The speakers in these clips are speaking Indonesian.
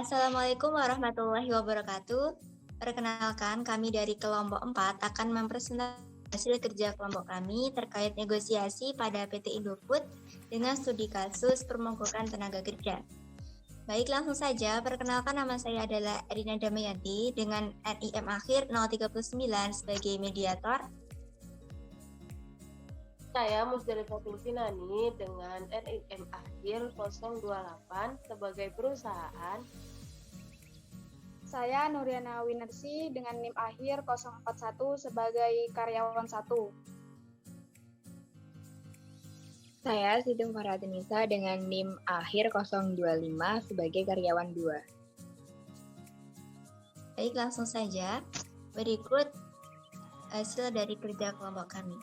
Assalamualaikum warahmatullahi wabarakatuh. Perkenalkan, kami dari kelompok 4 akan mempresentasikan hasil kerja kelompok kami terkait negosiasi pada PT Indofood dengan studi kasus permonggokan tenaga kerja. Baik, langsung saja. Perkenalkan, nama saya adalah Erina Damayanti dengan NIM akhir 039 sebagai mediator. Saya Musdalifah Finani dengan NIM akhir 028 sebagai perusahaan. Saya Nuriana Winersi dengan NIM akhir 041 sebagai karyawan 1. Saya Siti Farhatunisa dengan NIM akhir 025 sebagai karyawan 2. Baik, langsung saja. Berikut hasil dari kerja kelompok kami.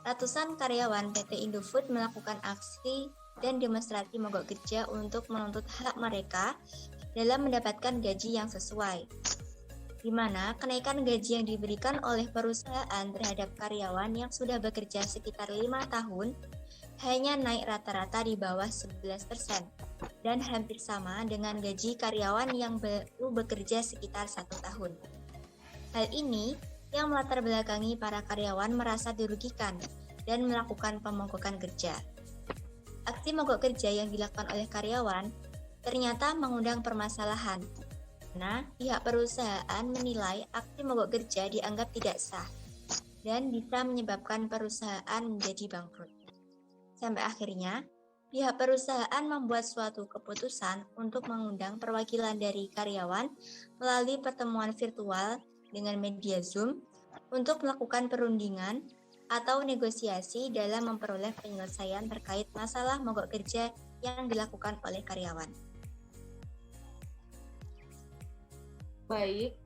Ratusan karyawan PT Indofood melakukan aksi dan demonstrasi mogok kerja untuk menuntut hak mereka dalam mendapatkan gaji yang sesuai, di mana kenaikan gaji yang diberikan oleh perusahaan terhadap karyawan yang sudah bekerja sekitar 5 tahun hanya naik rata-rata di bawah 11% dan hampir sama dengan gaji karyawan yang baru bekerja sekitar 1 tahun. Hal ini yang melatar belakangi para karyawan merasa dirugikan dan melakukan pemonggokan kerja. Aksi mogok kerja yang dilakukan oleh karyawan ternyata mengundang permasalahan, karena pihak perusahaan menilai aksi mogok kerja dianggap tidak sah dan bisa menyebabkan perusahaan menjadi bangkrut. Sampai akhirnya, pihak perusahaan membuat suatu keputusan untuk mengundang perwakilan dari karyawan melalui pertemuan virtual dengan media Zoom untuk melakukan perundingan atau negosiasi dalam memperoleh penyelesaian terkait masalah mogok kerja yang dilakukan oleh karyawan. Baik,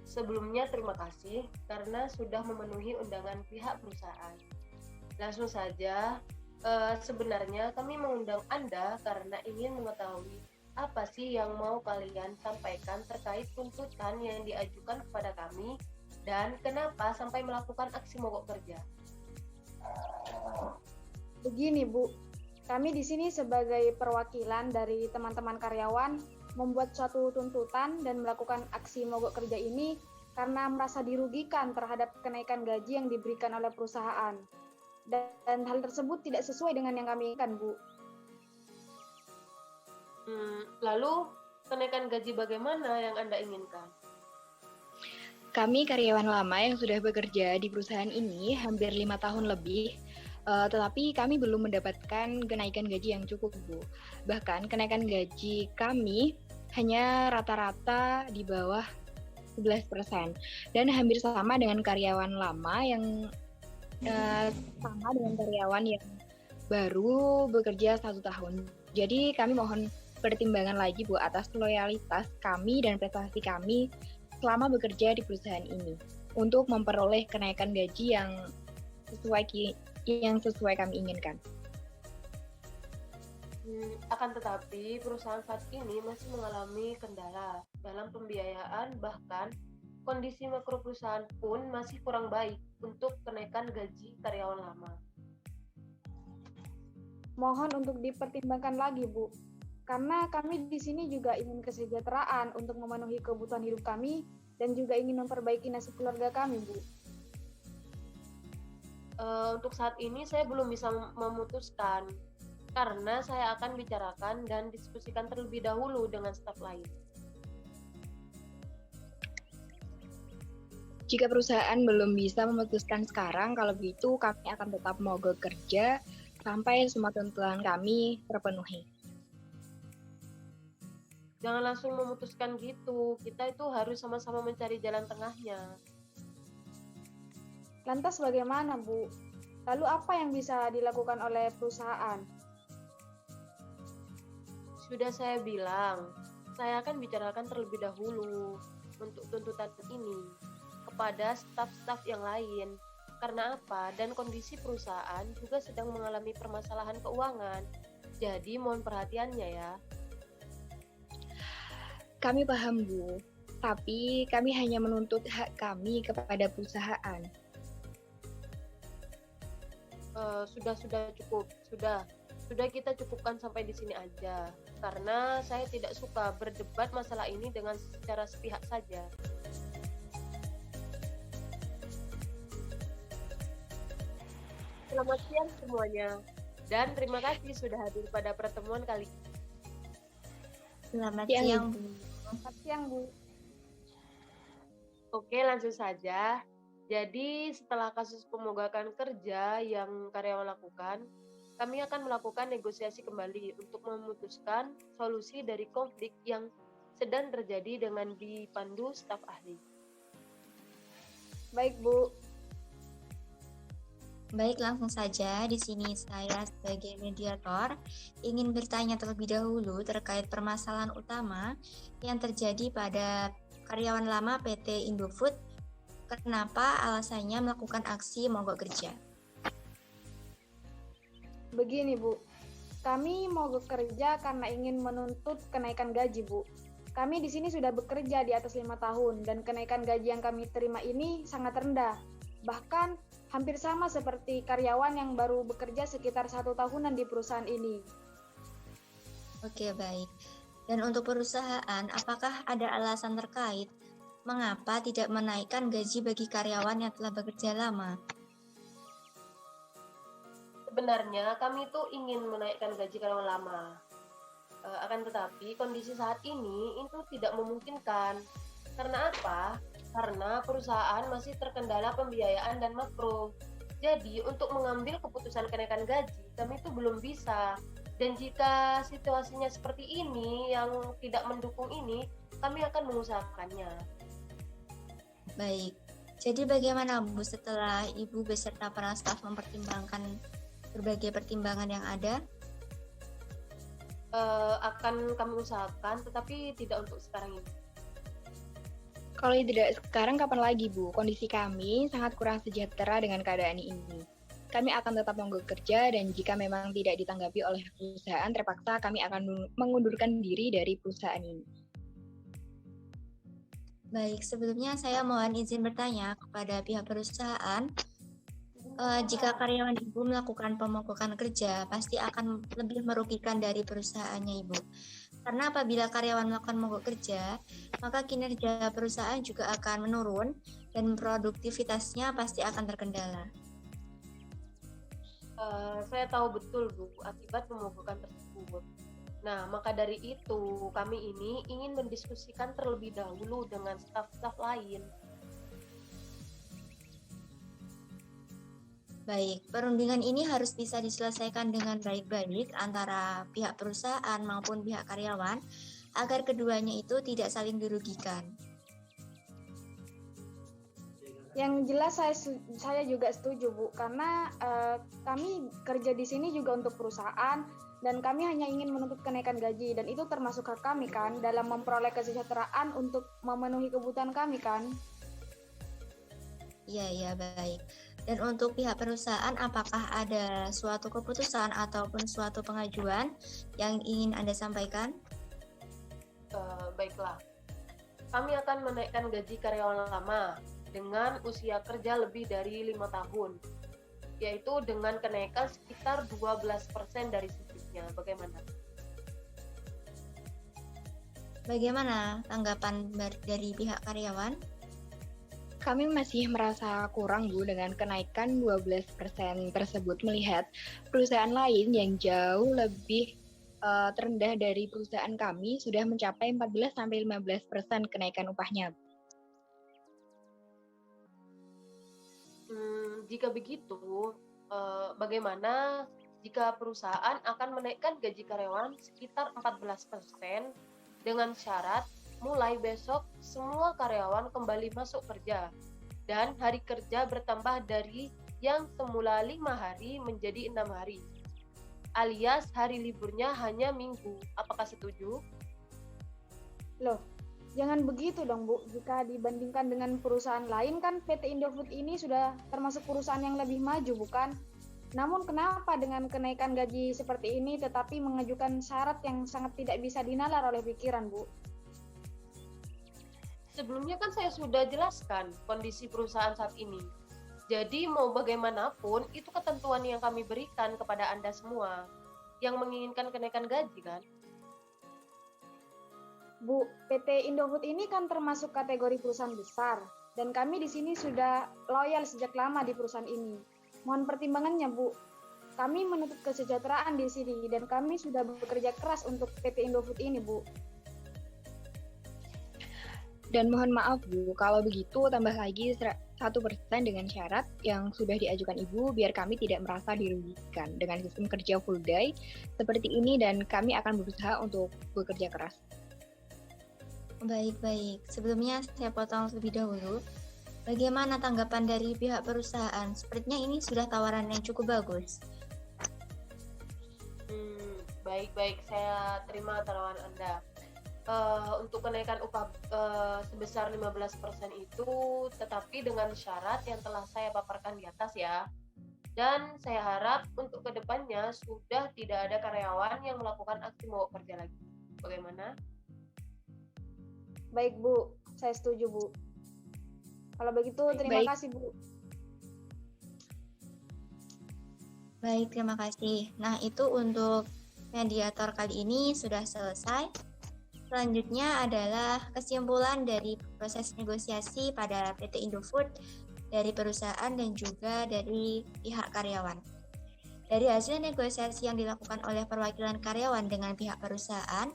sebelumnya terima kasih karena sudah memenuhi undangan pihak perusahaan. Langsung saja, sebenarnya kami mengundang Anda karena ingin mengetahui apa sih yang mau kalian sampaikan terkait tuntutan yang diajukan kepada kami dan kenapa sampai melakukan aksi mogok kerja. Begini, Bu. Kami di sini sebagai perwakilan dari teman-teman karyawan membuat suatu tuntutan dan melakukan aksi mogok kerja ini karena merasa dirugikan terhadap kenaikan gaji yang diberikan oleh perusahaan. Dan hal tersebut tidak sesuai dengan yang kami inginkan, Bu. Lalu, kenaikan gaji bagaimana yang Anda inginkan? Kami karyawan lama yang sudah bekerja di perusahaan ini hampir 5 tahun lebih, tetapi kami belum mendapatkan kenaikan gaji yang cukup, Bu. Bahkan kenaikan gaji kami hanya rata-rata di bawah 11% dan hampir sama dengan karyawan lama yang sama dengan karyawan yang baru bekerja 1 tahun. Jadi kami mohon pertimbangan lagi, Bu, atas loyalitas kami dan prestasi kami selama bekerja di perusahaan ini untuk memperoleh kenaikan gaji yang sesuai kami inginkan. Akan tetapi, perusahaan saat ini masih mengalami kendala dalam pembiayaan, bahkan kondisi makro perusahaan pun masih kurang baik untuk kenaikan gaji karyawan lama. Mohon untuk dipertimbangkan lagi, Bu. Karena kami di sini juga ingin kesejahteraan untuk memenuhi kebutuhan hidup kami dan juga ingin memperbaiki nasib keluarga kami, Bu. Untuk saat ini saya belum bisa memutuskan karena saya akan bicarakan dan diskusikan terlebih dahulu dengan staf lain. Jika perusahaan belum bisa memutuskan sekarang, kalau begitu kami akan tetap mogok kerja sampai semua tuntutan kami terpenuhi. Jangan langsung memutuskan gitu, kita itu harus sama-sama mencari jalan tengahnya. Lantas bagaimana, Bu? Lalu apa yang bisa dilakukan oleh perusahaan? Sudah saya bilang, saya akan bicarakan terlebih dahulu untuk tuntutan ini kepada staf-staf yang lain. Karena apa? Dan kondisi perusahaan juga sedang mengalami permasalahan keuangan. Jadi mohon perhatiannya ya. Kami paham, Bu, tapi kami hanya menuntut hak kami kepada perusahaan. Sudah cukup, sudah. Sudah kita cukupkan sampai di sini aja, karena saya tidak suka berdebat masalah ini dengan secara sepihak saja. Selamat siang semuanya, dan terima kasih sudah hadir pada pertemuan kali ini. Selamat Siang, siang, Bu. Selamat siang, Bu. Oke, langsung saja. Jadi, setelah kasus pemogokan kerja yang karyawan lakukan, kami akan melakukan negosiasi kembali untuk memutuskan solusi dari konflik yang sedang terjadi dengan dipandu staf ahli. Baik, Bu. Baik, langsung saja. Di sini saya sebagai mediator ingin bertanya terlebih dahulu terkait permasalahan utama yang terjadi pada karyawan lama PT Indofood. Kenapa alasannya melakukan aksi mogok kerja? Begini, Bu. Kami mogok kerja karena ingin menuntut kenaikan gaji, Bu. Kami di sini sudah bekerja di atas 5 tahun dan kenaikan gaji yang kami terima ini sangat rendah. Bahkan hampir sama seperti karyawan yang baru bekerja sekitar 1 tahunan di perusahaan ini. Oke, baik. Dan untuk perusahaan, apakah ada alasan terkait mengapa tidak menaikkan gaji bagi karyawan yang telah bekerja lama? Sebenarnya kami itu ingin menaikkan gaji karyawan lama. Akan tetapi kondisi saat ini itu tidak memungkinkan. Karena apa? Karena perusahaan masih terkendala pembiayaan dan makro. Jadi untuk mengambil keputusan kenaikan gaji, kami itu belum bisa. Dan jika situasinya seperti ini yang tidak mendukung ini, kami akan mengusahakannya. Baik. Jadi bagaimana, Bu, setelah Ibu beserta para staf mempertimbangkan berbagai pertimbangan yang ada? Akan kami usahakan, tetapi tidak untuk sekarang ini. kalau tidak sekarang kapan lagi, Bu? Kondisi kami sangat kurang sejahtera dengan keadaan ini. Kami akan tetap mogok kerja dan jika memang tidak ditanggapi oleh perusahaan, terpaksa kami akan mengundurkan diri dari perusahaan ini. Baik, sebelumnya saya mohon izin bertanya kepada pihak perusahaan. Jika karyawan Ibu melakukan pemogokan kerja, pasti akan lebih merugikan dari perusahaannya, Ibu. Karena apabila karyawan melakukan mogok kerja, maka kinerja perusahaan juga akan menurun dan produktivitasnya pasti akan terkendala. Saya tahu betul, Bu, akibat pemogokan tersebut. Nah, maka dari itu, kami ini ingin mendiskusikan terlebih dahulu dengan staf-staf lain. Baik, perundingan ini harus bisa diselesaikan dengan baik-baik antara pihak perusahaan maupun pihak karyawan agar keduanya itu tidak saling dirugikan. Yang jelas saya juga setuju, Bu, karena kami kerja di sini juga untuk perusahaan dan kami hanya ingin menuntut kenaikan gaji dan itu termasuk hak kami kan dalam memperoleh kesejahteraan untuk memenuhi kebutuhan kami kan. Iya, baik. Dan untuk pihak perusahaan, apakah ada suatu keputusan ataupun suatu pengajuan yang ingin Anda sampaikan? Baiklah, kami akan menaikkan gaji karyawan lama dengan usia kerja lebih dari 5 tahun, yaitu dengan kenaikan sekitar 12% dari sisanya. Bagaimana? Bagaimana tanggapan dari pihak karyawan? Kami masih merasa kurang, Bu, dengan kenaikan 12% tersebut melihat perusahaan lain yang jauh lebih terendah dari perusahaan kami sudah mencapai 14-15% kenaikan upahnya. Jika begitu, bagaimana jika perusahaan akan menaikkan gaji karyawan sekitar 14% dengan syarat mulai besok semua karyawan kembali masuk kerja dan hari kerja bertambah dari yang semula 5 hari menjadi 6 hari, alias hari liburnya hanya minggu. Apakah setuju? Loh, jangan begitu dong, Bu. Jika dibandingkan dengan perusahaan lain kan PT Indofood ini sudah termasuk perusahaan yang lebih maju, bukan? Namun kenapa dengan kenaikan gaji seperti ini tetapi mengajukan syarat yang sangat tidak bisa dinalar oleh pikiran, Bu? Sebelumnya kan saya sudah jelaskan kondisi perusahaan saat ini. Jadi mau bagaimanapun itu ketentuan yang kami berikan kepada Anda semua. yang menginginkan kenaikan gaji kan? Bu, PT Indofood ini kan termasuk kategori perusahaan besar, dan kami di sini sudah loyal sejak lama di perusahaan ini. Mohon pertimbangannya, Bu. Kami menuntut kesejahteraan di sini, dan kami sudah bekerja keras untuk PT Indofood ini, Bu. Dan mohon maaf Bu, kalau begitu tambah lagi 1% dengan syarat yang sudah diajukan Ibu biar kami tidak merasa dirugikan dengan sistem kerja full day seperti ini dan kami akan berusaha untuk bekerja keras. Baik-baik, sebelumnya saya potong lebih dahulu. Bagaimana tanggapan dari pihak perusahaan? Sepertinya ini sudah tawaran yang cukup bagus. Baik-baik, saya terima tawaran Anda. Untuk kenaikan upah sebesar 15% itu, tetapi dengan syarat yang telah saya paparkan di atas ya. Dan saya harap untuk kedepannya sudah tidak ada karyawan yang melakukan aksi mogok kerja lagi. Bagaimana? Baik, Bu. Saya setuju, Bu. Kalau begitu, terima kasih, Bu. Baik, terima kasih. Nah, itu untuk mediator kali ini sudah selesai. Selanjutnya adalah kesimpulan dari proses negosiasi pada PT Indofood dari perusahaan dan juga dari pihak karyawan. Dari hasil negosiasi yang dilakukan oleh perwakilan karyawan dengan pihak perusahaan,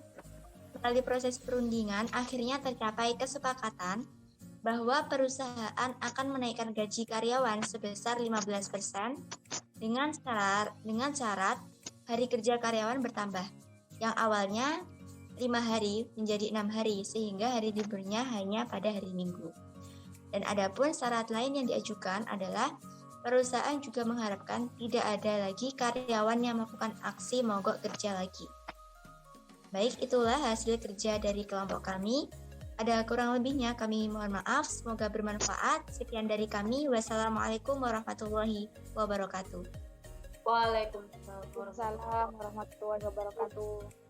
melalui proses perundingan akhirnya tercapai kesepakatan bahwa perusahaan akan menaikkan gaji karyawan sebesar 15% dengan syarat hari kerja karyawan bertambah, yang awalnya 5 hari menjadi 6 hari, sehingga hari liburnya hanya pada hari Minggu. Dan adapun syarat lain yang diajukan adalah perusahaan juga mengharapkan tidak ada lagi karyawan yang melakukan aksi mogok kerja lagi. Baik, itulah hasil kerja dari kelompok kami. Ada kurang lebihnya kami mohon maaf, semoga bermanfaat. Sekian dari kami. Wassalamualaikum warahmatullahi wabarakatuh. Waalaikumsalam Waalaikumsalam warahmatullahi wabarakatuh.